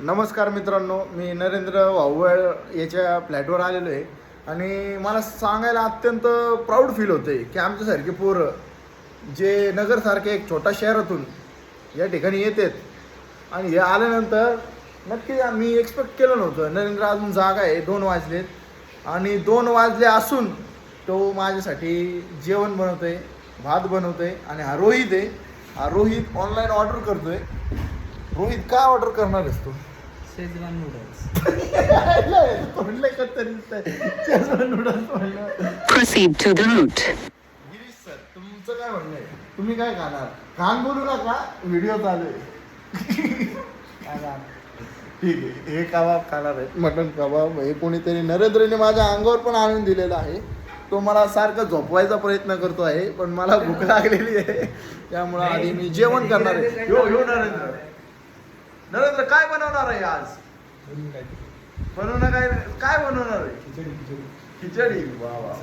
नमस्कार मित्रांनो, मी नरेंद्र वावळ याच्या फ्लॅटवर आलेलो आहे आणि मला सांगायला अत्यंत प्राऊड फील होते की आमच्यासारखे पोरं जे नगरसारखे एक छोटा शहरातून या ठिकाणी येतात आणि हे आल्यानंतर नक्की मी एक्सपेक्ट केलं नव्हतं. नरेंद्र अजून जागा आहे, 2 वाजलेत आणि 2 वाजले असून तो माझ्यासाठी जेवण बनवतोय, भात बनवतोय आणि हा रोहित आहे. हा रोहित ऑनलाईन ऑर्डर करतोय. रोहित काय ऑर्डर करणार आहेस तू? Schezwan noodles. तोंडले कत्तरी शेजवान नूडल्स म्हणलं. Proceed to the route. Girish sir, तुमचं काय म्हणणं आहे? तुम्ही काय खाणार? कान बोलू नका, व्हिडिओ चालू आहे. ठीक आहे, हे कबाब खाणार आहे, मटन कबाब. हे कोणीतरी नरेंद्रने माझ्या अंगावर पण आणून दिलेलं आहे. तो मला सारखं झोपवायचा प्रयत्न करतो आहे, पण मला भूक लागलेली आहे, त्यामुळं आधी मी जेवण करणार आहे. यो नरेंद्र, नरेंद्र काय बनवणार आहे आज? बनवणं काय बनवणार आहे? खिचडी. वा वा.